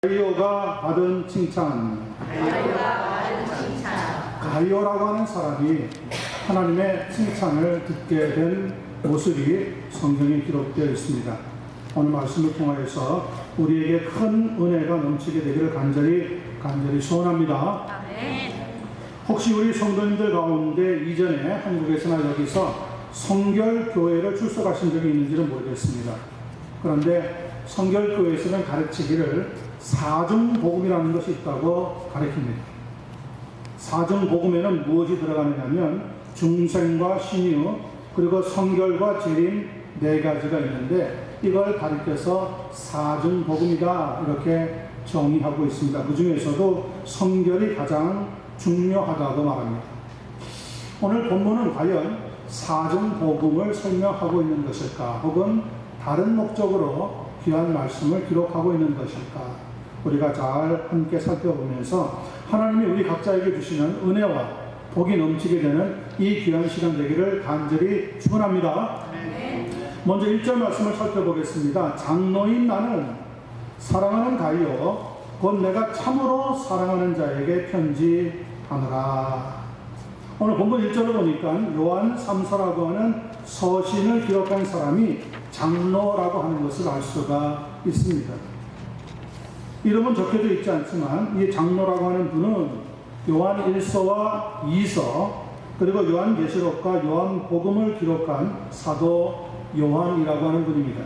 가이오가 받은 칭찬. 가이오라고 하는 사람이 하나님의 칭찬을 듣게 된 모습이 성경에 기록되어 있습니다. 오늘 말씀을 통하여서 우리에게 큰 은혜가 넘치게 되기를 간절히 소원합니다. 혹시 우리 성도님들 가운데 이전에 한국에서나 여기서 성결교회를 출석하신 적이 있는지는 모르겠습니다. 그런데 성결교회에서는 가르치기를 사중복음이라는 것이 있다고 가르칩니다. 사중복음에는 무엇이 들어가느냐면 중생과 신유 그리고 성결과 재림 네 가지가 있는데 이걸 가르쳐서 사중복음이다 이렇게 정의하고 있습니다. 그 중에서도 성결이 가장 중요하다고 말합니다. 오늘 본문은 과연 사중복음을 설명하고 있는 것일까 혹은 다른 목적으로 귀한 말씀을 기록하고 있는 것일까 우리가 잘 함께 살펴보면서 하나님이 우리 각자에게 주시는 은혜와 복이 넘치게 되는 이 귀한 시간 되기를 간절히 축원합니다. 먼저 1절 말씀을 살펴보겠습니다. 장로인 나는 사랑하는 가이오 곧 내가 참으로 사랑하는 자에게 편지하노라. 오늘 본문 1절을 보니까 요한 3서라고 하는 서신을 기록한 사람이 장로라고 하는 것을 알 수가 있습니다. 이름은 적혀져 있지 않지만 이 장로라고 하는 분은 요한 1서와 2서 그리고 요한계시록과 요한복음을 기록한 사도 요한이라고 하는 분입니다.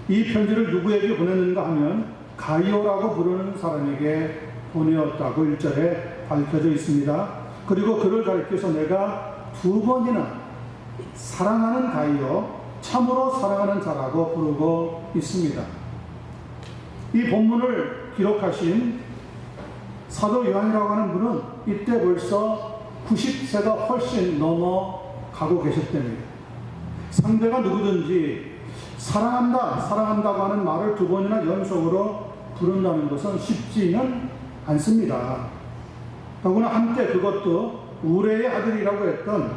이 편지를 누구에게 보냈는가 하면 가이오라고 부르는 사람에게 보내었다고 1절에 밝혀져 있습니다. 그리고 그를 가리켜서 내가 두 번이나 사랑하는 가이오 참으로 사랑하는 자라고 부르고 있습니다. 이 본문을 기록하신 사도 요한이라고 하는 분은 이때 벌써 90세가 훨씬 넘어가고 계셨답니다. 상대가 누구든지 사랑한다고 하는 말을 두 번이나 연속으로 부른다는 것은 쉽지는 않습니다. 더구나 한때 그것도 우레의 아들이라고 했던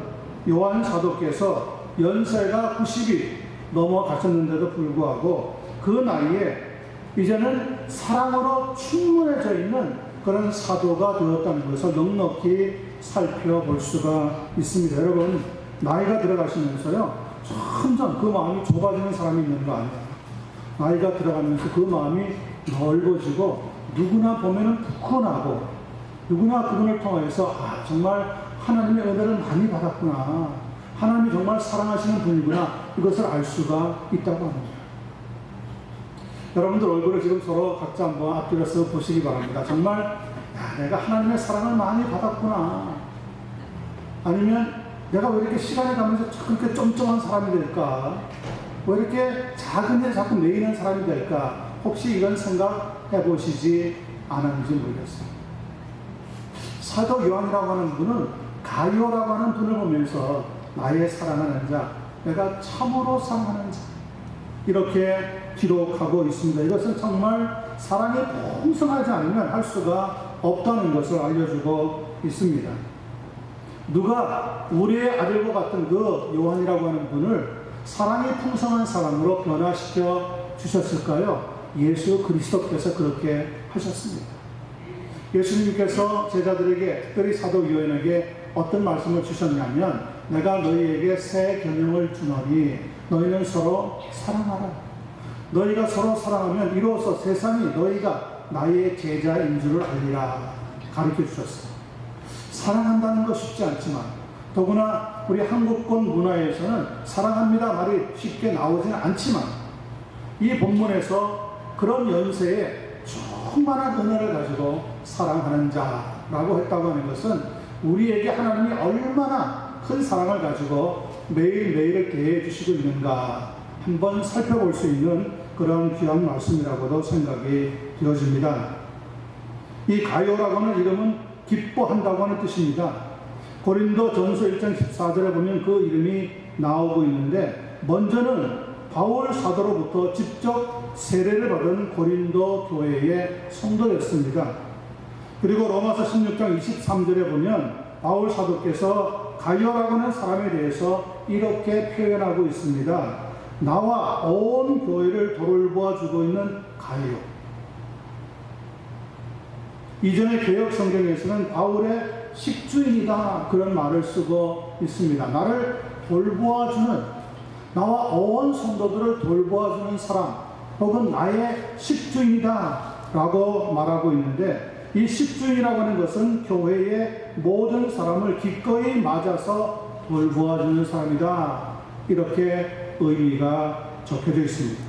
요한 사도께서 연세가 90이 넘어가셨는데도 불구하고 그 나이에 이제는 사랑으로 충분해져 있는 그런 사도가 되었다는 것을 넉넉히 살펴볼 수가 있습니다. 여러분 나이가 들어가시면서요 점점 그 마음이 좁아지는 사람이 있는 거 아니에요. 나이가 들어가면서 그 마음이 넓어지고 누구나 보면은 부끈하고 누구나 그분을 통해서 정말 하나님의 은혜를 많이 받았구나 하나님이 정말 사랑하시는 분이구나 이것을 알 수가 있다고 합니다. 여러분들 얼굴을 지금 서로 각자 한번 앞뒤로서 보시기 바랍니다. 정말 내가 하나님의 사랑을 많이 받았구나 아니면 내가 왜 이렇게 시간이 가면서 그렇게 쫌쫌한 사람이 될까 왜 이렇게 작은 일에 자꾸 매이는 사람이 될까 혹시 이런 생각해 보시지 않았는지 모르겠어요. 사도 요한이라고 하는 분은 가이오라고 하는 분을 보면서 나의 사랑하는 자 내가 참으로 사랑하는 자 이렇게 기록하고 있습니다. 이것은 정말 사랑이 풍성하지 않으면 할 수가 없다는 것을 알려주고 있습니다. 누가 우리의 아들과 같은 그 요한이라고 하는 분을 사랑이 풍성한 사람으로 변화시켜 주셨을까요? 예수 그리스도께서 그렇게 하셨습니다. 예수님께서 제자들에게 특별히 사도 요한에게 어떤 말씀을 주셨냐면 내가 너희에게 새 계명을 주노니 너희는 서로 사랑하라. 너희가 서로 사랑하면 이로써 세상이 너희가 나의 제자인 줄을 알리라 가르쳐 주셨어요. 사랑한다는 거 쉽지 않지만 더구나 우리 한국권 문화에서는 사랑합니다 말이 쉽게 나오지는 않지만 이 본문에서 그런 연세에 충만한 은혜를 가지고 사랑하는 자라고 했다고 하는 것은 우리에게 하나님이 얼마나 큰 사랑을 가지고 매일매일을 대해 주시고 있는가 한번 살펴볼 수 있는 그런 귀한 말씀이라고도 생각이 되어집니다. 이 가이오라고 하는 이름은 기뻐한다고 하는 뜻입니다. 고린도 전서 1장 14절에 보면 그 이름이 나오고 있는데 먼저는 바울 사도로부터 직접 세례를 받은 고린도 교회의 성도였습니다. 그리고 로마서 16장 23절에 보면 바울 사도께서 가이오라고 하는 사람에 대해서 이렇게 표현하고 있습니다. 나와 온 교회를 돌보아 주고 있는 가이오. 이전의 개혁 성경에서는 바울의 식주인이다 그런 말을 쓰고 있습니다. 나를 돌보아주는, 나와 어원 성도들을 돌보아주는 사람 혹은 나의 식주인이다 라고 말하고 있는데, 이 식주인이라고 하는 것은 교회의 모든 사람을 기꺼이 맞아서 돌보아주는 사람이다, 이렇게 의미가 적혀져 있습니다.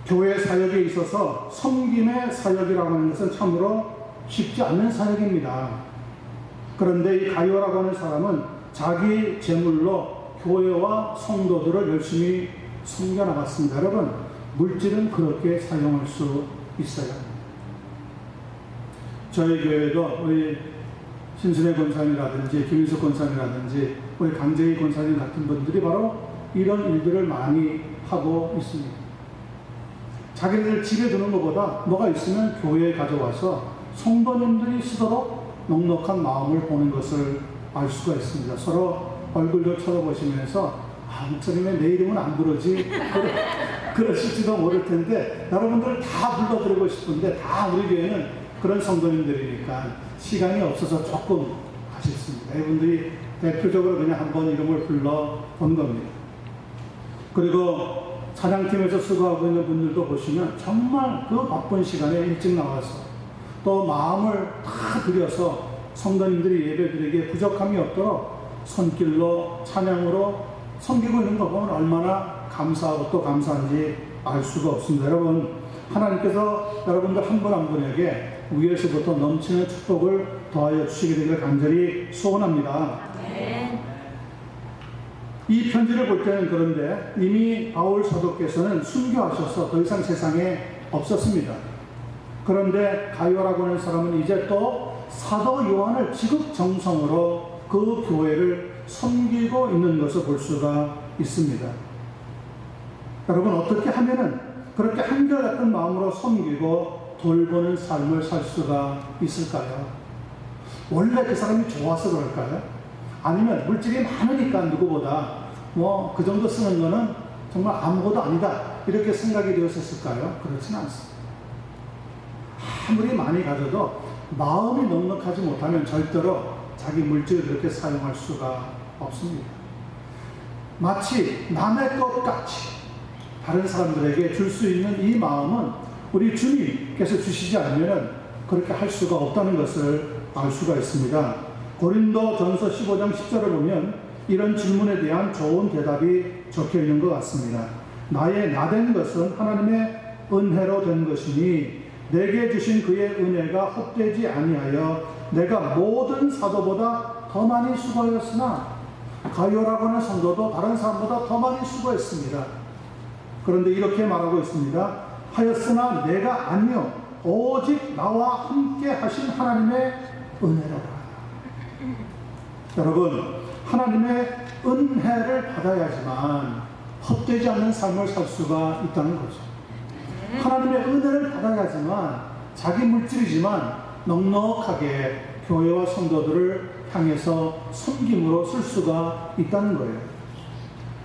교회 사역에 있어서 섬김의 사역이라고 하는 것은 참으로 쉽지 않는 사역입니다. 그런데 이 가룟이라고 하는 사람은 자기 재물로 교회와 성도들을 열심히 섬겨나갔습니다. 여러분, 물질은 그렇게 사용할 수 있어요. 저희 교회도 우리 신순애 권사님이라든지 김인숙 권사님이라든지 우리 강재희 권사님 같은 분들이 바로 이런 일들을 많이 하고 있습니다. 자기들 집에 두는 것보다 뭐가 있으면 교회에 가져와서 성도님들이 쓰도록 넉넉한 마음을 보는 것을 알 수가 있습니다. 서로 얼굴도 쳐다보시면서 목사님의 내 이름은 안 부르지 그러실지도 모를 텐데, 여러분들을 다 불러드리고 싶은데 다 우리 교회는 그런 성도님들이니까 시간이 없어서 조금 아쉽습니다. 이분들이 대표적으로 그냥 한번 이름을 불러본 겁니다. 그리고 찬양팀에서 수고하고 있는 분들도 보시면 정말 그 바쁜 시간에 일찍 나와서 또 마음을 다 들여서 성도님들이 예배드리기에 부족함이 없도록 손길로 찬양으로 섬기고 있는 거 보면 얼마나 감사하고 또 감사한지 알 수가 없습니다. 여러분, 하나님께서 여러분들 한 분 한 분에게 위에서부터 넘치는 축복을 더하여 주시게 되기를 간절히 소원합니다. 이 편지를 볼 때는 그런데 이미 바울 사도께서는 순교하셔서 더 이상 세상에 없었습니다. 그런데 가룟이라고 하는 사람은 이제 또 사도 요한을 지극정성으로 그 교회를 섬기고 있는 것을 볼 수가 있습니다. 여러분, 어떻게 하면은 그렇게 한결같은 마음으로 섬기고 돌보는 삶을 살 수가 있을까요? 원래 그 사람이 좋아서 그럴까요? 아니면 물질이 많으니까 누구보다 그 정도 쓰는 거는 정말 아무것도 아니다, 이렇게 생각이 되었을까요? 그렇지는 않습니다. 아무리 많이 가져도 마음이 넉넉하지 못하면 절대로 자기 물질을 그렇게 사용할 수가 없습니다. 마치 남의 것 같이 다른 사람들에게 줄 수 있는 이 마음은 우리 주님께서 주시지 않으면 그렇게 할 수가 없다는 것을 알 수가 있습니다. 고린도전서 15장 10절을 보면 이런 질문에 대한 좋은 대답이 적혀 있는 것 같습니다. 나의 나된 것은 하나님의 은혜로 된 것이니 내게 주신 그의 은혜가 헛되지 아니하여 내가 모든 사도보다 더 많이 수고하였으나, 가룟이라고 하는 성도도 다른 사람보다 더 많이 수고했습니다. 그런데 이렇게 말하고 있습니다. 하였으나 내가 아니요 오직 나와 함께 하신 하나님의 은혜로라. 여러분, 하나님의 은혜를 받아야지만 헛되지 않는 삶을 살 수가 있다는 거죠. 하나님의 은혜를 받아야지만 자기 물질이지만 넉넉하게 교회와 성도들을 향해서 섬김으로 쓸 수가 있다는 거예요.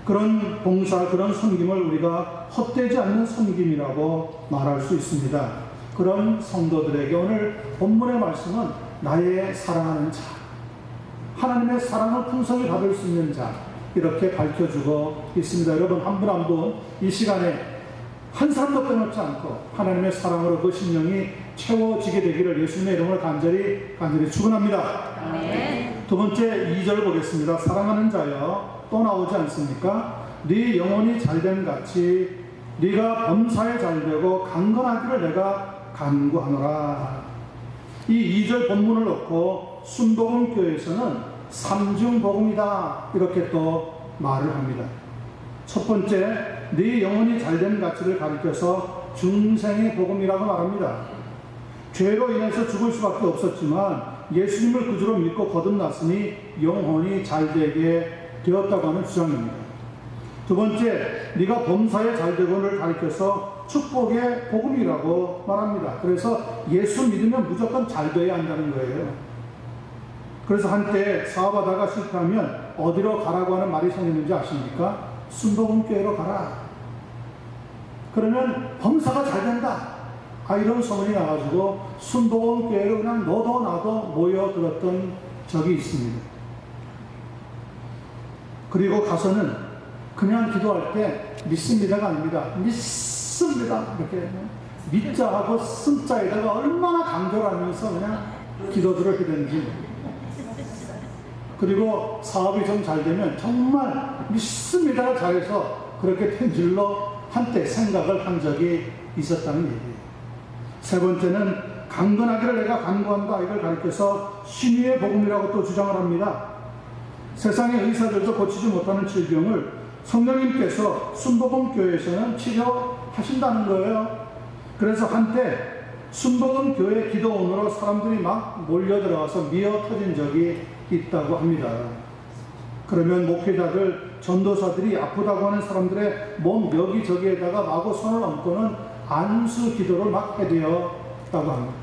그런 봉사, 그런 섬김을 우리가 헛되지 않는 섬김이라고 말할 수 있습니다. 그런 성도들에게 오늘 본문의 말씀은 나의 사랑하는 자, 하나님의 사랑을 풍성히 받을 수 있는 자, 이렇게 밝혀주고 있습니다. 여러분, 한 분 한 분 이 시간에 한 사람도 빼놓지 않고 하나님의 사랑으로 그 심령이 채워지게 되기를 예수님의 이름으로 간절히 축원합니다. 네. 두 번째 2절 보겠습니다. 사랑하는 자여, 또 나오지 않습니까? 네 영혼이 잘됨 같이 네가 범사에 잘되고 강건하기를 내가 간구하노라. 이 2절 본문을 놓고 순복음교회에서는 삼중복음이다, 이렇게 또 말을 합니다. 첫 번째, 네 영혼이 잘된 가치를 가리켜서 중생의 복음이라고 말합니다. 죄로 인해서 죽을 수밖에 없었지만 예수님을 구주로 믿고 거듭났으니 영혼이 잘되게 되었다고 하는 주장입니다. 두 번째, 네가 범사에 잘되고를 가리켜서 축복의 복음이라고 말합니다. 그래서 예수 믿으면 무조건 잘되어야 한다는 거예요. 그래서 한때 사업하다가 실패하면 어디로 가라고 하는 말이 생겼는지 아십니까? 순복음교회로 가라. 그러면 범사가 잘 된다. 이런 소문이 나가지고 순복음교회로 그냥 너도 나도 모여들었던 적이 있습니다. 그리고 가서는 그냥 기도할 때 믿습니다가 아닙니다. 믿습니다. 이렇게 믿자하고 승자에다가 얼마나 강조를 하면서 그냥 기도들을 하든지, 그리고 사업이 좀 잘 되면 정말 믿습니다가 잘해서 그렇게 된 줄로 한때 생각을 한 적이 있었다는 얘기예요. 세 번째는 강건하기를 내가 간구한다, 이걸 가리켜서 신유의 복음이라고 또 주장을 합니다. 세상의 의사들도 고치지 못하는 질병을 성령님께서 순복음교회에서는 치료하신다는 거예요. 그래서 한때 순복음교회 기도원으로 사람들이 막 몰려들어와서 미어 터진 적이 있다고 합니다. 그러면 목회자들, 전도사들이 아프다고 하는 사람들의 몸 여기저기에다가 마구 손을 얹고는 안수 기도를 막 해대었다고 합니다.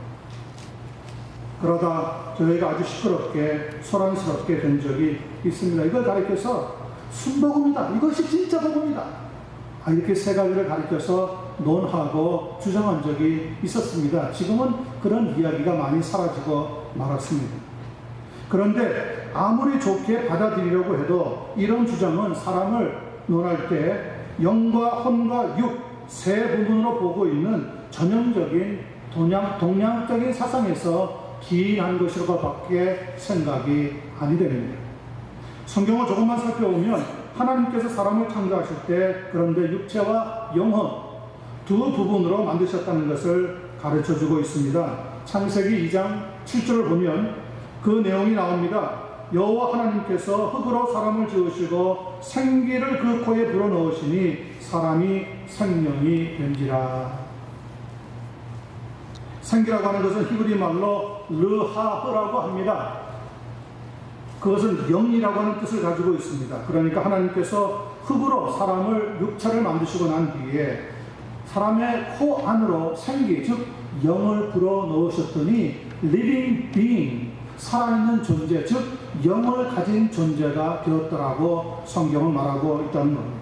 그러다 교회가 아주 시끄럽게 소란스럽게 된 적이 있습니다. 이걸 가리켜서 순복음이다, 이것이 진짜 복음이다, 이렇게 세 가지를 가리켜서 논하고 주장한 적이 있었습니다. 지금은 그런 이야기가 많이 사라지고 말았습니다. 그런데 아무리 좋게 받아들이려고 해도 이런 주장은 사람을 논할 때 영과 혼과 육 세 부분으로 보고 있는 전형적인 동양적인 사상에서 기인한 것으로밖에 생각이 아니 됩니다. 성경을 조금만 살펴보면 하나님께서 사람을 창조하실 때 그런데 육체와 영혼 두 부분으로 만드셨다는 것을 가르쳐주고 있습니다. 창세기 2장 7절을 보면 그 내용이 나옵니다. 여호와 하나님께서 흙으로 사람을 지으시고 생기를 그 코에 불어넣으시니 사람이 생명이 된지라. 생기라고 하는 것은 히브리 말로 르하흐라고 합니다. 그것은 영이라고 하는 뜻을 가지고 있습니다. 그러니까 하나님께서 흙으로 사람을 육체를 만드시고 난 뒤에 사람의 코 안으로 생기, 즉 영을 불어넣으셨더니 living being, 살아있는 존재, 즉 영을 가진 존재가 되었더라고 성경은 말하고 있다는 겁니다.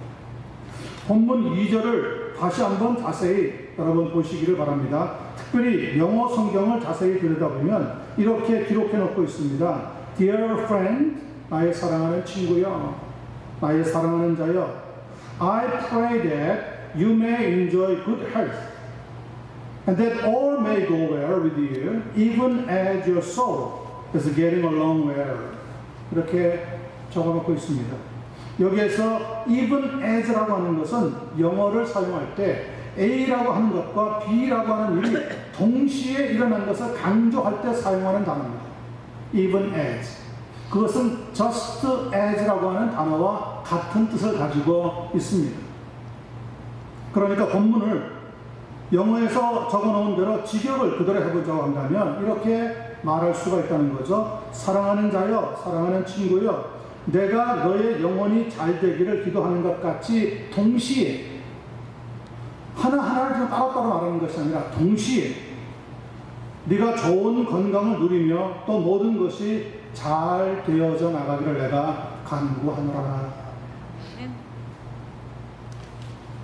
본문 2절을 다시 한번 자세히 여러분 보시기를 바랍니다. 특별히 영어 성경을 자세히 들여다보면 이렇게 기록해 놓고 있습니다. Dear friend, 나의 사랑하는 친구여, 나의 사랑하는 자여, I pray that you may enjoy good health, and that all may go well with you, even as your soul is getting along well. 이렇게 적어놓고 있습니다. 여기에서 even as라고 하는 것은 영어를 사용할 때 A라고 하는 것과 B라고 하는 일이 동시에 일어난 것을 강조할 때 사용하는 단어입니다. Even as. 그것은 just as라고 하는 단어와 같은 뜻을 가지고 있습니다. 그러니까 본문을 영어에서 적어놓은 대로 직역을 그대로 해보자고 한다면 이렇게 말할 수가 있다는 거죠. 사랑하는 자여, 사랑하는 친구여, 내가 너의 영혼이 잘 되기를 기도하는 것 같이 동시에 하나하나를 따로따로 말하는 것이 아니라 동시에 네가 좋은 건강을 누리며 또 모든 것이 잘 되어져 나가기를 내가 간구하노라.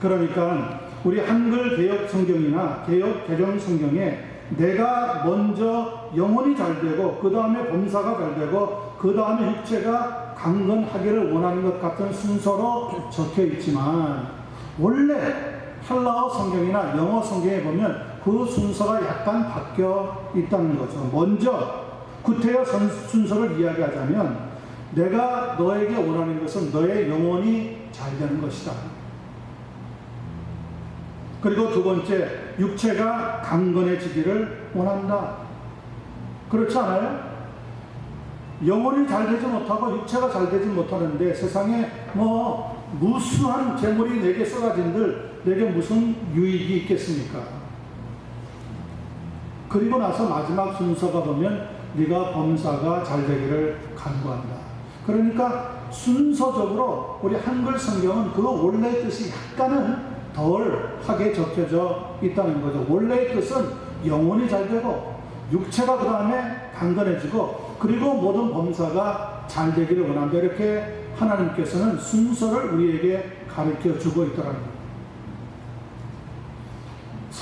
그러니까 우리 한글 개역 성경이나 개역 개정 성경에 내가 먼저 영혼이 잘 되고 그 다음에 범사가 잘 되고 그 다음에 육체가 강건하기를 원하는 것 같은 순서로 적혀 있지만 원래 헬라어 성경이나 영어 성경에 보면 그 순서가 약간 바뀌어 있다는 거죠. 먼저 구태여 순서를 이야기하자면 내가 너에게 원하는 것은 너의 영혼이 잘 되는 것이다. 그리고 두 번째, 육체가 강건해지기를 원한다. 그렇지 않아요? 영혼이 잘 되지 못하고 육체가 잘 되지 못하는데 세상에 무수한 재물이 내게 쏟아진들 내게 무슨 유익이 있겠습니까? 그리고 나서 마지막 순서가 보면 네가 범사가 잘 되기를 간구한다. 그러니까 순서적으로 우리 한글 성경은 그 원래의 뜻이 약간은 덜하게 적혀져 있다는 거죠. 원래의 뜻은 영혼이 잘 되고 육체가 그 다음에 강건해지고 그리고 모든 범사가 잘 되기를 원한다. 이렇게 하나님께서는 순서를 우리에게 가르쳐 주고 있더라는 거예요.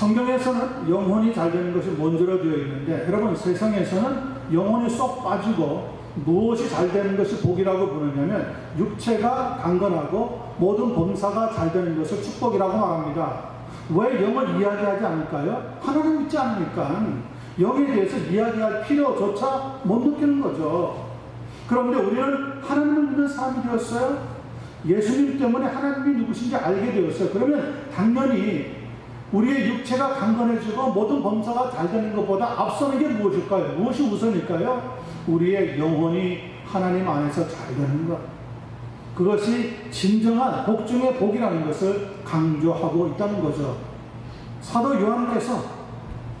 성경에서는 영혼이 잘 되는 것이 먼저로 되어 있는데, 여러분 세상에서는 영혼이 쏙 빠지고 무엇이 잘 되는 것이 복이라고 부르냐면 육체가 강건하고 모든 범사가 잘 되는 것을 축복이라고 말합니다. 왜 영을 이야기하지 않을까요? 하나님 믿지 않으니까 영에 대해서 이야기할 필요조차 못 느끼는 거죠. 그런데 우리는 하나님을 믿는 사람이 되었어요. 예수님 때문에 하나님이 누구신지 알게 되었어요. 그러면 당연히 우리의 육체가 강건해지고 모든 범사가 잘 되는 것보다 앞서는 게 무엇일까요? 무엇이 우선일까요? 우리의 영혼이 하나님 안에서 잘 되는 것. 그것이 진정한 복 중의 복이라는 것을 강조하고 있다는 거죠. 사도 요한께서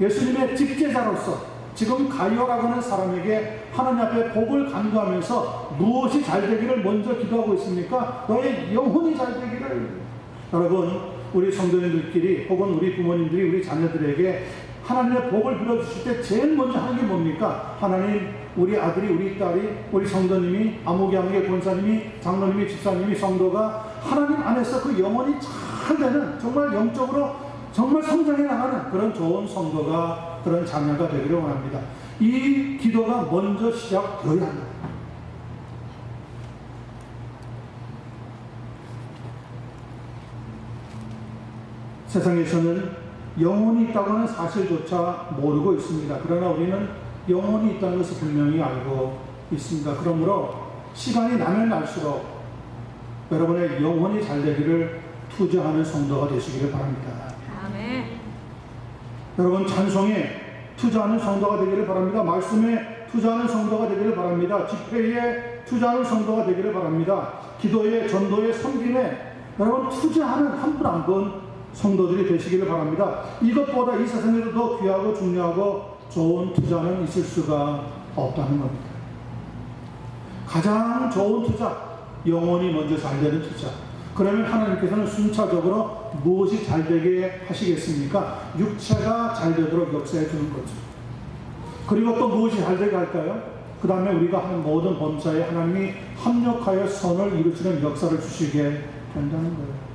예수님의 직제자로서 지금 가이오라고 하는 사람에게 하나님 앞에 복을 간구하면서 무엇이 잘 되기를 먼저 기도하고 있습니까? 너의 영혼이 잘 되기를. 여러분, 우리 성도님들끼리 혹은 우리 부모님들이 우리 자녀들에게 하나님의 복을 빌어주실 때 제일 먼저 하는 게 뭡니까? 하나님, 우리 아들이, 우리 딸이, 우리 성도님이, 아무개 권사님이, 장로님이, 집사님이, 성도가 하나님 안에서 그 영혼이 잘 되는, 정말 영적으로 정말 성장해 나가는 그런 좋은 성도가, 그런 자녀가 되기를 원합니다. 이 기도가 먼저 시작되어야 합니다. 세상에서는 영혼이 있다고 하는 사실조차 모르고 있습니다. 그러나 우리는 영혼이 있다는 것을 분명히 알고 있습니다. 그러므로 시간이 나면 날수록 여러분의 영혼이 잘 되기를 투자하는 성도가 되시기를 바랍니다. 아멘. 여러분, 찬송에 투자하는 성도가 되기를 바랍니다. 말씀에 투자하는 성도가 되기를 바랍니다. 집회에 투자하는 성도가 되기를 바랍니다. 기도에, 전도에, 섬김에 여러분 투자하는 한 분 한 분 성도들이 되시기를 바랍니다. 이것보다 이 세상에도 더 귀하고 중요하고 좋은 투자는 있을 수가 없다는 겁니다. 가장 좋은 투자, 영혼이 먼저 잘 되는 투자. 그러면 하나님께서는 순차적으로 무엇이 잘 되게 하시겠습니까? 육체가 잘 되도록 역사해 주는 거죠. 그리고 또 무엇이 잘 되게 할까요? 그 다음에 우리가 하는 모든 범사에 하나님이 합력하여 선을 이루시는 역사를 주시게 된다는 거예요.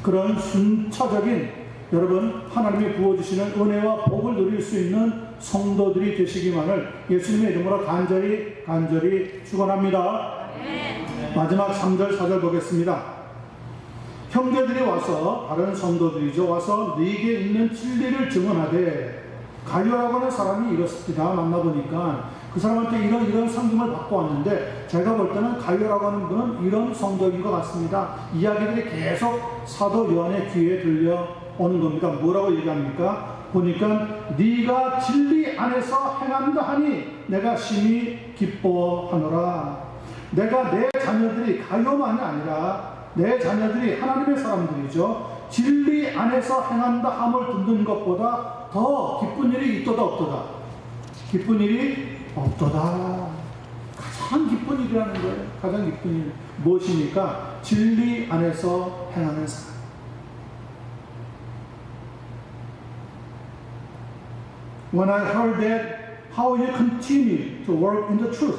그런 순차적인, 여러분, 하나님이 부어주시는 은혜와 복을 누릴 수 있는 성도들이 되시기만을 예수님의 이름으로 간절히 축원합니다. 마지막 3절 4절 보겠습니다. 형제들이 와서, 다른 성도들이죠, 와서 네게 있는 진리를 증언하되, 가이오라고 하는 사람이 이렇습니다. 만나보니까 그 사람한테 이런 상금을 받고 왔는데, 제가 볼 때는 가이오라고 하는 분은 이런 성도인 것 같습니다. 이야기들이 계속 사도 요한의 귀에 들려오는 겁니다. 뭐라고 얘기합니까? 보니까 네가 진리 안에서 행한다 하니 내가 심히 기뻐하노라. 내가 내 자녀들이, 가이오만이 아니라 내 자녀들이 하나님의 사람들이죠, 진리 안에서 행한다 함을 듣는 것보다 더 기쁜 일이 있도다 없도다? 기쁜 일이 없도다. 가장 기쁜 일이라는 거예요. 가장 기쁜 일 무엇입니까? 진리 안에서 행하는 사람. When I heard that how you continue to work in the truth,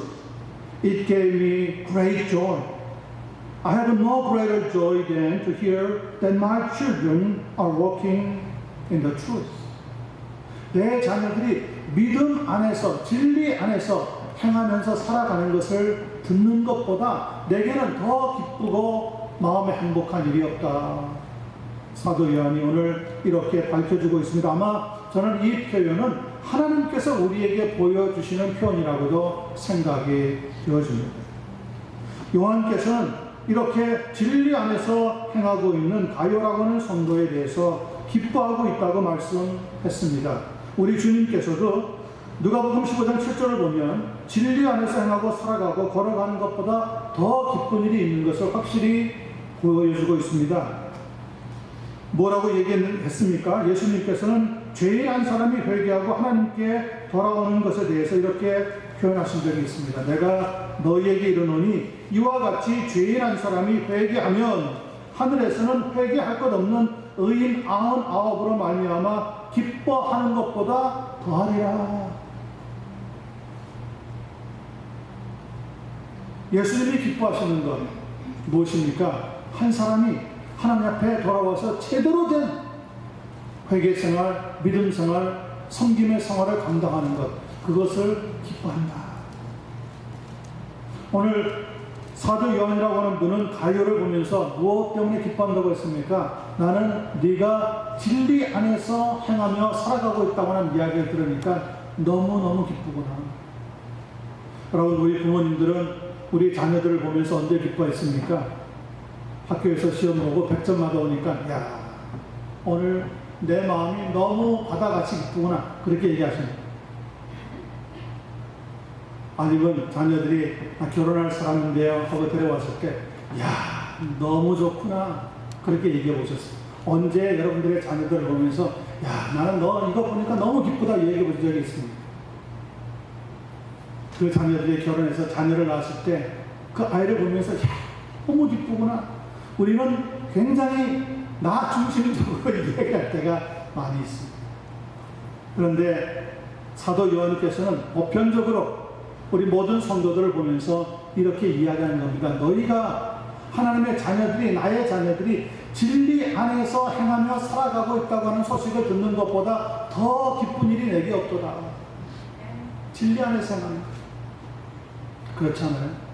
it gave me great joy. I have no greater joy than to hear that my children are walking in the truth. 내 자녀들이 믿음 안에서, 진리 안에서 행하면서 살아가는 것을 듣는 것보다 내게는 더 기쁘고 마음에 행복한 일이 없다. 사도 요한이 오늘 이렇게 밝혀주고 있습니다. 아마 저는 이 표현은 하나님께서 우리에게 보여주시는 표현이라고도 생각이 되어집니다. 요한께서는 이렇게 진리 안에서 행하고 있는 가이오라고 하는 성도에 대해서 기뻐하고 있다고 말씀했습니다. 우리 주님께서도 누가복음 15장 7절을 보면 진리 안에서 행하고 살아가고 걸어가는 것보다 더 기쁜 일이 있는 것을 확실히 보여주고 있습니다. 뭐라고 얘기했습니까? 예수님께서는 죄인 한 사람이 회개하고 하나님께 돌아오는 것에 대해서 이렇게 표현하신 적이 있습니다. 내가 너희에게 이르노니 이와 같이 죄인 한 사람이 회개하면 하늘에서는 회개할 것 없는 의인 99으로 말미암아 기뻐하는 것보다 더하리라. 예수님이 기뻐하시는 것 무엇입니까? 한 사람이 하나님 앞에 돌아와서 제대로 된 회개 생활, 믿음 생활, 섬김의 생활을 감당하는 것, 그것을 기뻐한다. 오늘 사도 요한이라고 하는 분은 가요를 보면서 무엇 때문에 기뻐한다고 했습니까? 나는 네가 진리 안에서 행하며 살아가고 있다고 하는 이야기를 들으니까 너무너무 기쁘구나. 여러분, 우리 부모님들은 우리 자녀들을 보면서 언제 기뻐했습니까? 학교에서 시험 보고 100점 받아오니까 야, 오늘 내 마음이 너무 바다같이 기쁘구나, 그렇게 얘기하십니다. 아니면 자녀들이 결혼할 사람인데요 하고 데려왔을 때 야, 너무 좋구나, 그렇게 얘기해 보셨어요? 언제 여러분들의 자녀들을 보면서 야, 나는 너 이거 보니까 너무 기쁘다 얘기해 본 적이 있습니다. 그 자녀들이 결혼해서 자녀를 낳았을 때 그 아이를 보면서 야, 너무 기쁘구나. 우리는 굉장히 나 중심적으로 이야기할 때가 많이 있습니다. 그런데 사도 요한께서는 보편적으로 우리 모든 성도들을 보면서 이렇게 이야기하는 겁니다. 너희가 하나님의 자녀들이, 나의 자녀들이 진리 안에서 행하며 살아가고 있다고 하는 소식을 듣는 것보다 더 기쁜 일이 내게 없도다. 진리 안에서 행하는 것. 그렇잖아요.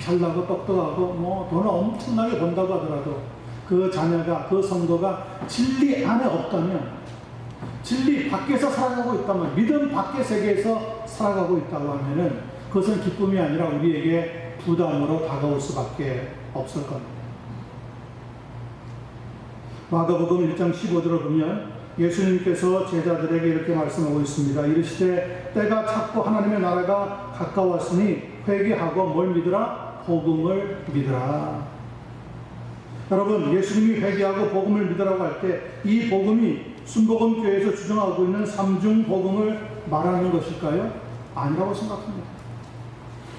잘나고 똑똑하고 뭐 돈을 엄청나게 번다고 하더라도 그 자녀가, 그 성도가 진리 안에 없다면, 진리 밖에서 살아가고 있다면, 믿음 밖의 세계에서 살아가고 있다고 하면은 그것은 기쁨이 아니라 우리에게 부담으로 다가올 수밖에 없을 겁니다. 마가복음 1장 15절을 보면 예수님께서 제자들에게 이렇게 말씀하고 있습니다. 이르시되 때가 찼고 하나님의 나라가 가까웠으니 회개하고 뭘 믿으라? 복음을 믿으라. 여러분, 예수님이 회개하고 복음을 믿으라고 할 때 이 복음이 순복음교회에서 주장하고 있는 삼중복음을 말하는 것일까요? 아니라고 생각합니다.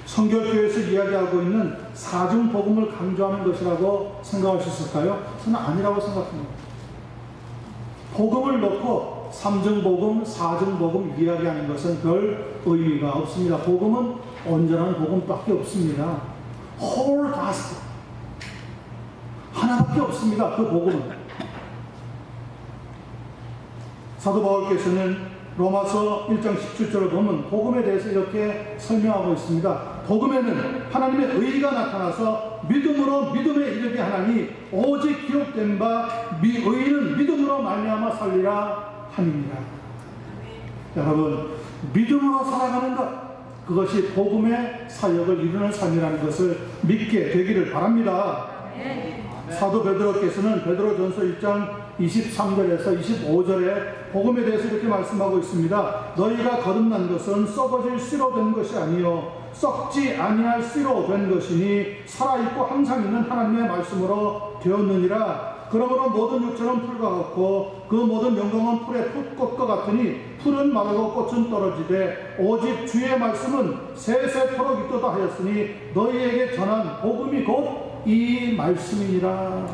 성결교회에서 이야기하고 있는 사중복음을 강조하는 것이라고 생각할 수 있을까요? 저는 아니라고 생각합니다. 복음을 놓고 삼중복음, 사중복음 이야기하는 것은 별 의미가 없습니다. 복음은 온전한 복음밖에 없습니다. Whole Gospel. 하나밖에 없습니다. 그 복음은. 사도 바울께서는 로마서 1장 17절을 보면 복음에 대해서 이렇게 설명하고 있습니다. 복음에는 하나님의 의가 나타나서 믿음으로 믿음에 이르게 하나니 오직 기록된 바 의인은 믿음으로 말미암아 살리라 함이니라. 여러분, 믿음으로 살아가는 것, 그것이 복음의 사역을 이루는 삶이라는 것을 믿게 되기를 바랍니다. 사도 베드로께서는 베드로전서 1장 23절에서 25절에 복음에 대해서 이렇게 말씀하고 있습니다. 너희가 거듭난 것은 썩어질 씨로 된 것이 아니요 썩지 아니할 씨로 된 것이니 살아있고 항상 있는 하나님의 말씀으로 되었느니라. 그러므로 모든 육체는 풀과 같고 그 모든 영광은 풀의 풋꽃과 같으니 풀은 마르고 꽃은 떨어지되 오직 주의 말씀은 세세토록 있도다 하였으니 너희에게 전한 복음이 곧 이 말씀이니라.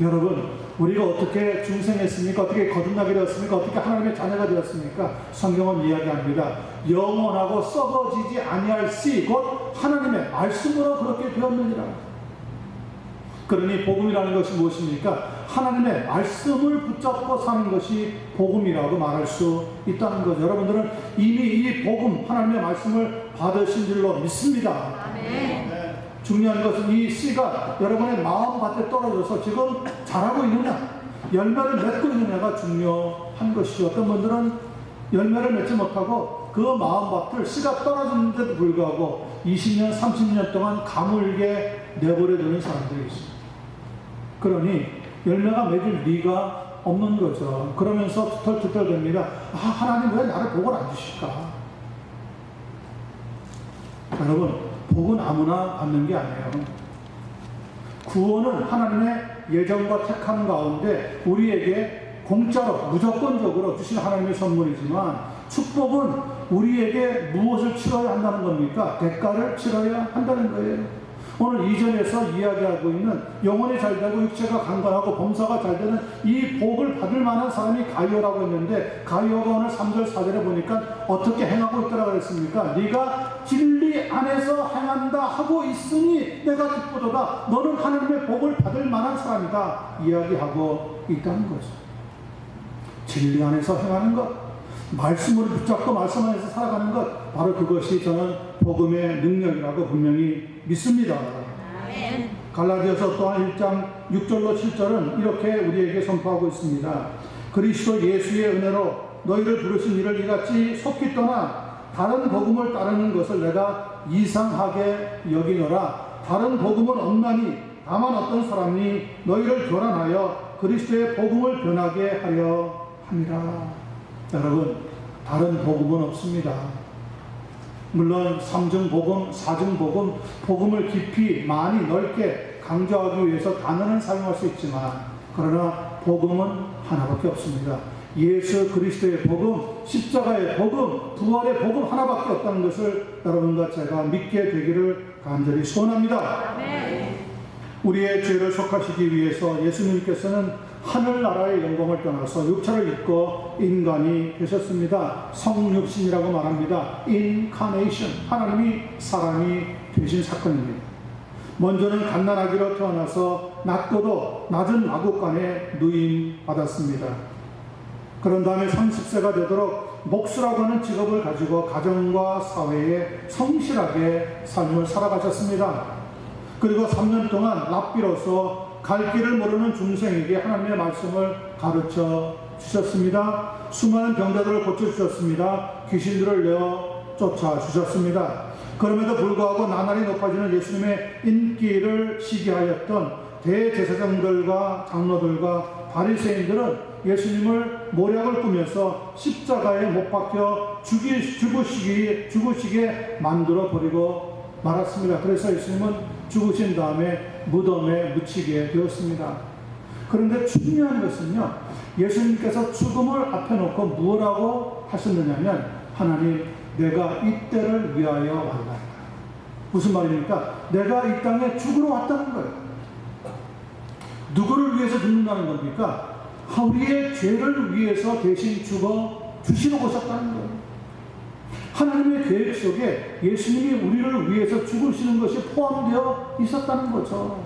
여러분, 우리가 어떻게 중생했습니까? 어떻게 거듭나게 되었습니까? 어떻게 하나님의 자녀가 되었습니까? 성경은 이야기합니다. 영원하고 썩어지지 아니할 씨, 곧 하나님의 말씀으로 그렇게 되었느니라. 그러니 복음이라는 것이 무엇입니까? 하나님의 말씀을 붙잡고 사는 것이 복음이라고 말할 수 있다는 거죠. 여러분들은 이미 이 복음, 하나님의 말씀을 받으신 줄로 믿습니다. 아멘. 중요한 것은 이 씨가 여러분의 마음밭에 떨어져서 지금 자라고 있느냐, 열매를 맺고 있느냐가 중요한 것이죠. 어떤 분들은 열매를 맺지 못하고 그 마음밭을 씨가 떨어졌는데도 불구하고 20년, 30년 동안 가물게 내버려 두는 사람들이 있습니다. 그러니 열매가 맺을 리가 없는 거죠. 그러면서 투덜투덜 됩니다. 아, 하나님 왜 나를 복을 안 주실까? 여러분, 복은 아무나 받는 게 아니에요. 구원은 하나님의 예정과 택함 가운데 우리에게 공짜로 무조건적으로 주신 하나님의 선물이지만, 축복은 우리에게 무엇을 치러야 한다는 겁니까? 대가를 치러야 한다는 거예요. 오늘 2절에서 이야기하고 있는 영혼이 잘되고 육체가 강건하고 범사가 잘되는 이 복을 받을 만한 사람이 가이오라고 했는데, 가이오가 오늘 3절 4절에 보니까 어떻게 행하고 있더라 그랬습니까? 네가 진리 안에서 행한다 하고 있으니 내가 기쁘도다. 너는 하나님의 복을 받을 만한 사람이다 이야기하고 있다는 거죠. 진리 안에서 행하는 것, 말씀을 붙잡고 말씀 안에서 살아가는 것, 바로 그것이 저는 복음의 능력이라고 분명히 믿습니다. 아멘. 갈라디아서 또한 1장 6절로 7절은 이렇게 우리에게 선포하고 있습니다. 그리스도 예수의 은혜로 너희를 부르신 이를 이같이 속히 떠나 다른 복음을 따르는 것을 내가 이상하게 여기노라. 다른 복음은 없나니 다만 어떤 사람이 너희를 교란하여 그리스도의 복음을 변하게 하려 함이라. 여러분, 다른 복음은 없습니다. 물론 3중 복음, 4중 복음, 복음을 깊이 많이 넓게 강조하기 위해서 단어는 사용할 수 있지만, 그러나 복음은 하나밖에 없습니다. 예수 그리스도의 복음, 십자가의 복음, 부활의 복음 하나밖에 없다는 것을 여러분과 제가 믿게 되기를 간절히 소원합니다. 아멘. 우리의 죄를 속하시기 위해서 예수님께서는 하늘나라의 영광을 떠나서 육체를 입고 인간이 되셨습니다. 성육신이라고 말합니다. Incarnation, 하나님이 사람이 되신 사건입니다. 먼저는 갓난아기로 태어나서 낮고도 낮은 마구간에 누임받았습니다. 그런 다음에 30세가 되도록 목수라고 하는 직업을 가지고 가정과 사회에 성실하게 삶을 살아가셨습니다. 그리고 3년 동안 랍비로서 갈 길을 모르는 중생에게 하나님의 말씀을 가르쳐 주셨습니다. 수많은 병자들을 고쳐주셨습니다. 귀신들을 내어 쫓아주셨습니다. 그럼에도 불구하고 나날이 높아지는 예수님의 인기를 시기하였던 대제사장들과 장로들과 바리새인들은 예수님을 모략을 꾸며서 십자가에 못 박혀 죽으시게 만들어 버리고 말았습니다. 그래서 예수님은 죽으신 다음에 무덤에 묻히게 되었습니다. 그런데 중요한 것은요, 예수님께서 죽음을 앞에 놓고 무엇라고 하셨느냐면, 하나님, 내가 이때를 위하여 왔다. 무슨 말입니까? 내가 이 땅에 죽으러 왔다는 거예요. 누구를 위해서 죽는다는 겁니까? 우리의 죄를 위해서 대신 죽어 주시러 오셨다는 거예요. 하나님의 계획 속에 예수님이 우리를 위해서 죽으시는 것이 포함되어 있었다는 거죠.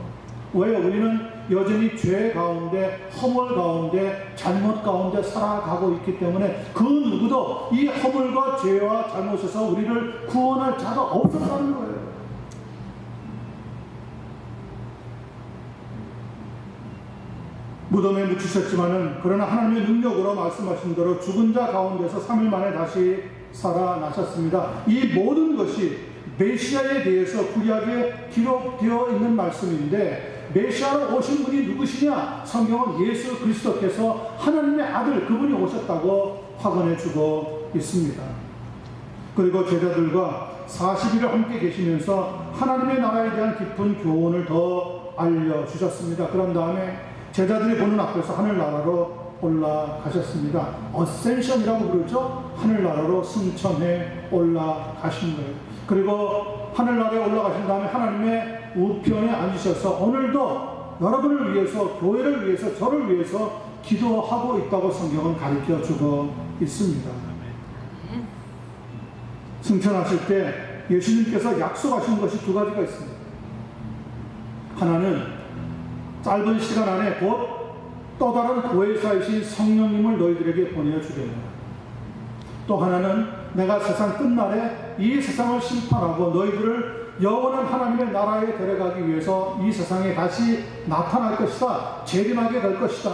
왜? 우리는 여전히 죄 가운데, 허물 가운데, 잘못 가운데 살아가고 있기 때문에 그 누구도 이 허물과 죄와 잘못에서 우리를 구원할 자가 없었다는 거예요. 무덤에 묻히셨지만은, 그러나 하나님의 능력으로 말씀하신 대로 죽은 자 가운데서 3일 만에 다시 살아나셨습니다. 이 모든 것이 메시아에 대해서 구약에 기록되어 있는 말씀인데, 메시아로 오신 분이 누구시냐? 성경은 예수 그리스도께서 하나님의 아들, 그분이 오셨다고 확언해 주고 있습니다. 그리고 제자들과 40일을 함께 계시면서 하나님의 나라에 대한 깊은 교훈을 더 알려주셨습니다. 그런 다음에 제자들이 보는 앞에서 하늘나라로 올라가셨습니다. 어센션이라고 부르죠. 하늘나라로 승천해 올라가신 거예요. 그리고 하늘나라에 올라가신 다음에 하나님의 우편에 앉으셔서 오늘도 여러분을 위해서, 교회를 위해서, 저를 위해서 기도하고 있다고 성경은 가르쳐 주고 있습니다. 승천하실 때 예수님께서 약속하신 것이 두 가지가 있습니다. 하나는 짧은 시간 안에 곧 또 다른 보혜사이신 성령님을 너희들에게 보내주겠노라. 또 하나는 내가 세상 끝날에 이 세상을 심판하고 너희들을 영원한 하나님의 나라에 데려가기 위해서 이 세상에 다시 나타날 것이다. 재림하게 될 것이다.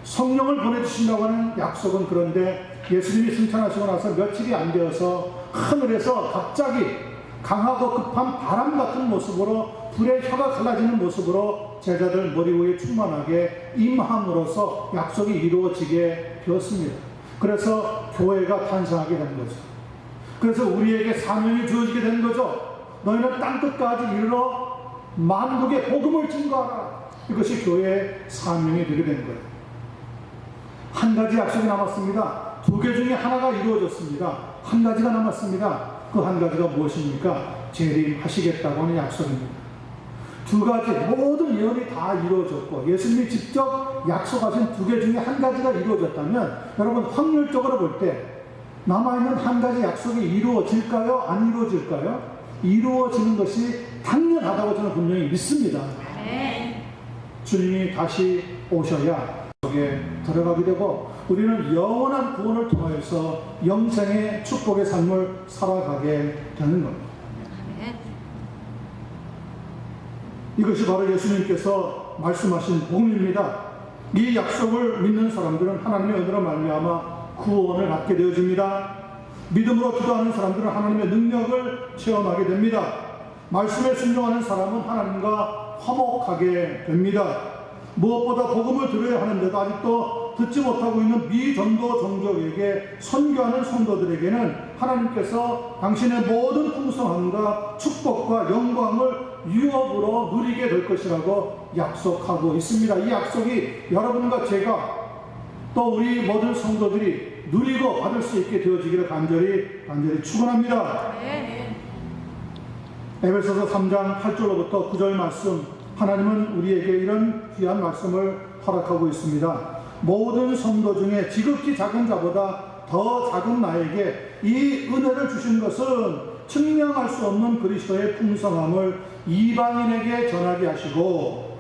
성령을 보내주신다고 하는 약속은, 그런데 예수님이 승천하시고 나서 며칠이 안 되어서 하늘에서 갑자기 강하고 급한 바람 같은 모습으로, 불의 혀가 갈라지는 모습으로 제자들 머리 위에 충만하게 임함으로써 약속이 이루어지게 되었습니다. 그래서 교회가 탄생하게 된 거죠. 그래서 우리에게 사명이 주어지게 된 거죠. 너희는 땅끝까지 이르러 만국의 복음을 증거하라. 이것이 교회의 사명이 되게 된 거예요. 한 가지 약속이 남았습니다. 두 개 중에 하나가 이루어졌습니다. 한 가지가 남았습니다. 그 한 가지가 무엇입니까? 재림하시겠다고 하는 약속입니다. 두 가지 모든 예언이 다 이루어졌고 예수님이 직접 약속하신 두 개 중에 한 가지가 이루어졌다면 여러분 확률적으로 볼 때 남아있는 한 가지 약속이 이루어질까요? 안 이루어질까요? 이루어지는 것이 당연하다고 저는 분명히 믿습니다. 주님이 다시 오셔야 속에 들어가게 되고 우리는 영원한 구원을 통하여서 영생의 축복의 삶을 살아가게 되는 겁니다. 이것이 바로 예수님께서 말씀하신 복음입니다. 이 약속을 믿는 사람들은 하나님의 은혜로 말미암아 구원을 받게 되어집니다. 믿음으로 기도하는 사람들은 하나님의 능력을 체험하게 됩니다. 말씀에 순종하는 사람은 하나님과 화목하게 됩니다. 무엇보다 복음을 들어야 하는데도 아직도 듣지 못하고 있는 미전도 종족에게 선교하는 성도들에게는 하나님께서 당신의 모든 풍성함과 축복과 영광을 유업으로 누리게 될 것이라고 약속하고 있습니다. 이 약속이 여러분과 제가 또 우리 모든 성도들이 누리고 받을 수 있게 되어지기를 간절히 축원합니다. 에베소서 3장 8절로부터 9절 말씀, 하나님은 우리에게 이런 귀한 말씀을 허락하고 있습니다. 모든 성도 중에 지극히 작은 자보다 더 작은 나에게 이 은혜를 주신 것은 측량할 수 없는 그리스도의 풍성함을 이방인에게 전하게 하시고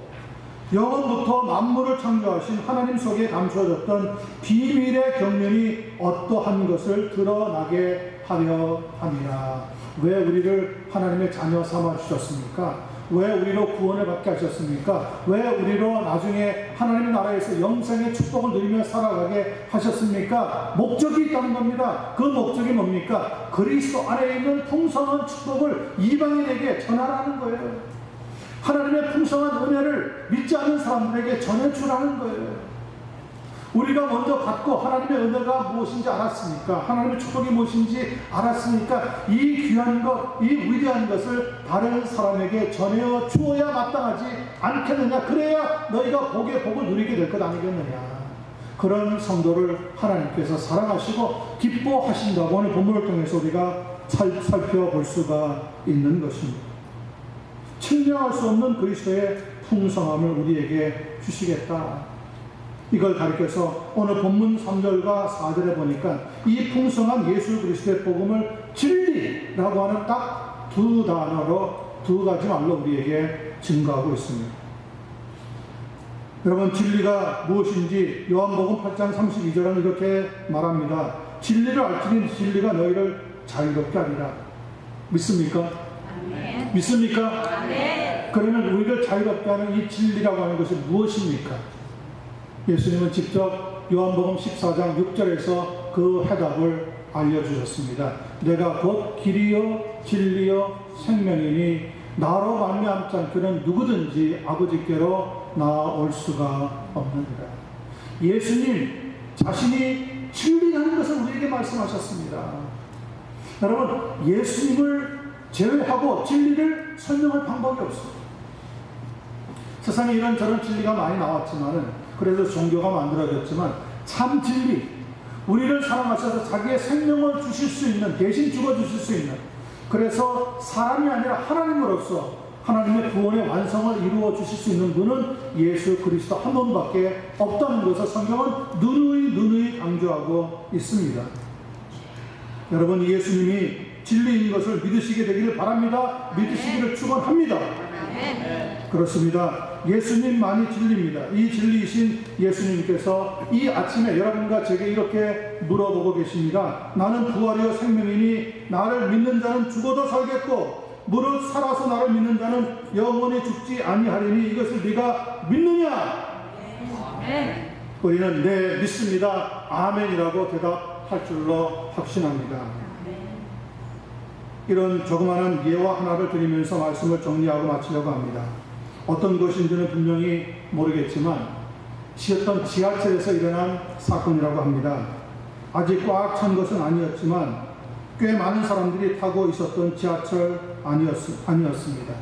영원부터 만물을 창조하신 하나님 속에 감추어졌던 비밀의 경륜이 어떠한 것을 드러나게 하려 함이라. 왜 우리를 하나님의 자녀 삼아 주셨습니까? 왜 우리로 구원을 받게 하셨습니까? 왜 우리로 나중에 하나님의 나라에서 영생의 축복을 누리며 살아가게 하셨습니까? 목적이 있다는 겁니다. 그 목적이 뭡니까? 그리스도 안에 있는 풍성한 축복을 이방인에게 전하라는 거예요. 하나님의 풍성한 은혜를 믿지 않는 사람들에게 전해주라는 거예요. 우리가 먼저 받고 하나님의 은혜가 무엇인지 알았으니까, 하나님의 축복이 무엇인지 알았으니까 이 귀한 것, 이 위대한 것을 다른 사람에게 전해 주어야 마땅하지 않겠느냐. 그래야 너희가 복의 복을 누리게 될 것 아니겠느냐. 그런 성도를 하나님께서 사랑하시고 기뻐하신다고 하는 본문을 통해서 우리가 살펴볼 수가 있는 것입니다. 측량할 수 없는 그리스도의 풍성함을 우리에게 주시겠다. 이걸 가리켜서 오늘 본문 3절과 4절에 보니까 이 풍성한 예수 그리스도의 복음을 진리라고 하는 딱 두 단어로 두 가지 말로 우리에게 증거하고 있습니다. 여러분, 진리가 무엇인지 요한복음 8장 32절은 이렇게 말합니다. 진리를 알지니 진리가 너희를 자유롭게 하리라. 믿습니까? 아멘. 믿습니까? 아멘. 그러면 우리를 자유롭게 하는 이 진리라고 하는 것이 무엇입니까? 예수님은 직접 요한복음 14장 6절에서 그 해답을 알려주셨습니다. 내가 곧 길이요 진리요 생명이니 나로 말미암지 않고는 누구든지 아버지께로 나아올 수가 없느니라. 예수님 자신이 진리라는 것을 우리에게 말씀하셨습니다. 여러분, 예수님을 제외하고 진리를 설명할 방법이 없습니다. 세상에 이런저런 진리가 많이 나왔지만은, 그래서 종교가 만들어졌지만 참 진리, 우리를 사랑하셔서 자기의 생명을 주실 수 있는, 대신 죽어주실 수 있는, 그래서 사람이 아니라 하나님으로서 하나님의 구원의 완성을 이루어 주실 수 있는 분은 예수 그리스도 한 분밖에 없다는 것을 성경은 누누이 강조하고 있습니다. 여러분, 예수님이 진리인 것을 믿으시게 되기를 바랍니다. 믿으시기를 축원합니다. 그렇습니다. 예수님만이 진리입니다. 이 진리이신 예수님께서 이 아침에 여러분과 제게 이렇게 물어보고 계십니다. 나는 부활이요 생명이니 나를 믿는 자는 죽어도 살겠고 무릇 살아서 나를 믿는 자는 영원히 죽지 아니하리니 이것을 네가 믿느냐? 우리는 네, 믿습니다. 아멘이라고 대답할 줄로 확신합니다. 이런 조그마한 예화 하나를 드리면서 말씀을 정리하고 마치려고 합니다. 어떤 것인지는 분명히 모르겠지만 어떤 지하철에서 일어난 사건이라고 합니다. 아직 꽉 찬 것은 아니었지만 꽤 많은 사람들이 타고 있었던 지하철 아니었습니다.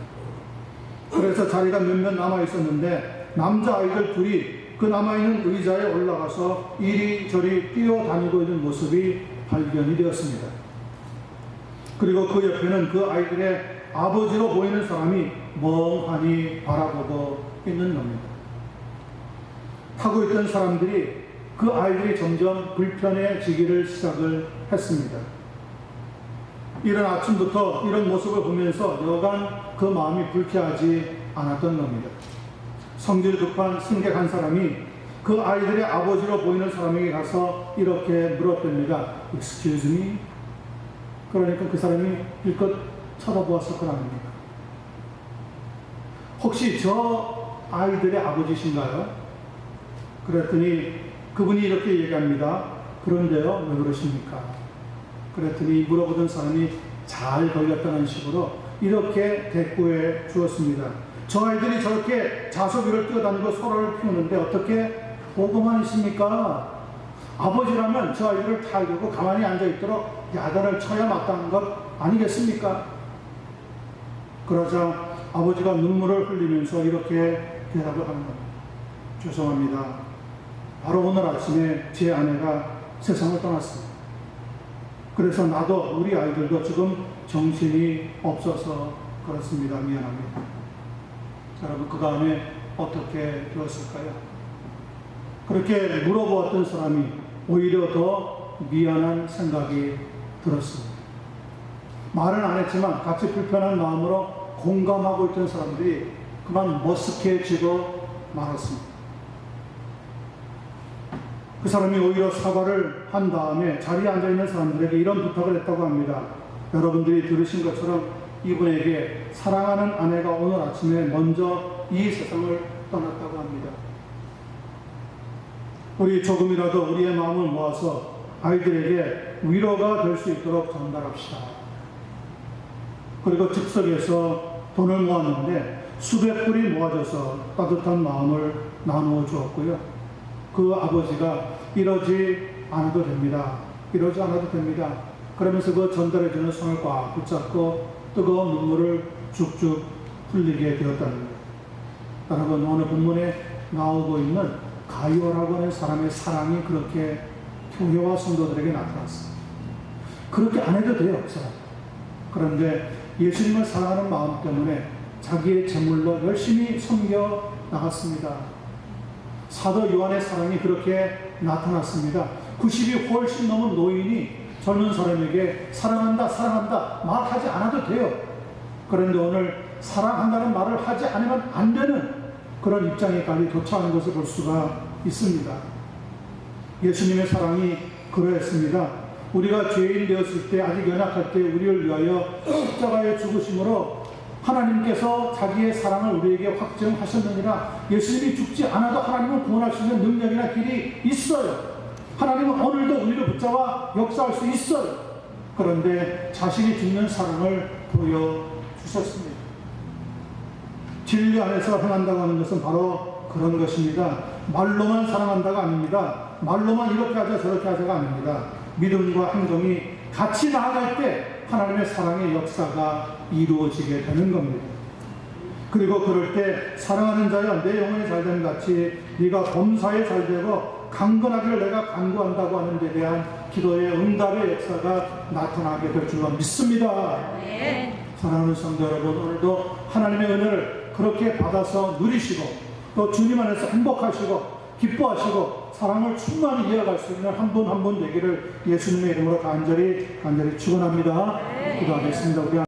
그래서 자리가 몇몇 남아 있었는데 남자아이들 둘이 그 남아있는 의자에 올라가서 이리저리 뛰어다니고 있는 모습이 발견이 되었습니다. 그리고 그 옆에는 그 아이들의 아버지로 보이는 사람이 멍하니 바라보고 있는 겁니다. 타고 있던 사람들이 그 아이들이 점점 불편해지기를 시작을 했습니다. 이른 아침부터 이런 모습을 보면서 여간 그 마음이 불쾌하지 않았던 겁니다. 성질 급한 승객 한 사람이 그 아이들의 아버지로 보이는 사람에게 가서 이렇게 물었답니다. Excuse me? 그러니까 그 사람이 일껏 쳐다보았을 거랍니다. 혹시 저 아이들의 아버지신가요? 그랬더니 그분이 이렇게 얘기합니다. 그런데요, 왜 그러십니까? 그랬더니 물어보던 사람이 잘 걸렸다는 식으로 이렇게 대꾸해 주었습니다. 저 아이들이 저렇게 자석 위를 뛰어다니고 소라를 피우는데 어떻게 보고만 있습니까? 아버지라면 저 아이들을 타이르고 가만히 앉아있도록 야단을 쳐야 마땅한 것 아니겠습니까? 그러자 아버지가 눈물을 흘리면서 이렇게 대답을 하는 겁니다. 죄송합니다. 바로 오늘 아침에 제 아내가 세상을 떠났습니다. 그래서 나도 우리 아이들도 지금 정신이 없어서 그렇습니다. 미안합니다. 여러분, 그 다음에 어떻게 되었을까요? 그렇게 물어보았던 사람이 오히려 더 미안한 생각이 들었습니다. 말은 안 했지만 같이 불편한 마음으로 공감하고 있던 사람들이 그만 머쓱해지고 말았습니다. 그 사람이 오히려 사과를 한 다음에 자리에 앉아있는 사람들에게 이런 부탁을 했다고 합니다. 여러분들이 들으신 것처럼 이분에게 사랑하는 아내가 오늘 아침에 먼저 이 세상을 떠났다고 합니다. 우리 조금이라도 우리의 마음을 모아서 아이들에게 위로가 될 수 있도록 전달합시다. 그리고 즉석에서 돈을 모았는데 수백 불이 모아져서 따뜻한 마음을 나누어 주었고요. 그 아버지가 이러지 않아도 됩니다. 이러지 않아도 됩니다. 그러면서 그 전달해주는 손을 꽉 붙잡고 뜨거운 눈물을 쭉쭉 흘리게 되었다는 거예요. 여러분, 오늘 본문에 나오고 있는 가이오라고 하는 사람의 사랑이 그렇게 교회와 성도들에게 나타났어요. 그렇게 안 해도 돼요, 그 사람. 그런데 예수님을 사랑하는 마음 때문에 자기의 재물로 열심히 섬겨 나갔습니다. 사도 요한의 사랑이 그렇게 나타났습니다. 90이 훨씬 넘은 노인이 젊은 사람에게 사랑한다, 사랑한다 말하지 않아도 돼요. 그런데 오늘 사랑한다는 말을 하지 않으면 안 되는 그런 입장에까지 도착하는 것을 볼 수가 있습니다. 예수님의 사랑이 그러했습니다. 우리가 죄인 되었을 때, 아직 연약할 때 우리를 위하여 십자가에 죽으심으로 하나님께서 자기의 사랑을 우리에게 확증하셨느니라. 예수님이 죽지 않아도 하나님을 구원할 수 있는 능력이나 길이 있어요. 하나님은 오늘도 우리를 붙잡아 역사할 수 있어요. 그런데 자신이 죽는 사랑을 보여주셨습니다. 진리 안에서 행한다고 하는 것은 바로 그런 것입니다. 말로만 사랑한다가 아닙니다. 말로만 이렇게 하자 저렇게 하자가 아닙니다. 믿음과 행동이 같이 나아갈 때 하나님의 사랑의 역사가 이루어지게 되는 겁니다. 그리고 그럴 때 사랑하는 자여 내 영혼이 잘되는 같이 네가 범사에 잘되고 강건하기를 내가 간구한다고 하는 데 대한 기도의 응답의 역사가 나타나게 될 줄로 믿습니다. 네. 사랑하는 성도 여러분, 오늘도 하나님의 은혜를 그렇게 받아서 누리시고 또 주님 안에서 행복하시고 기뻐하시고 사랑을 충만히 이어갈 수 있는 한 분 한 분 되기를 예수님의 이름으로 간절히 축원합니다. 기도하겠습니다. 우리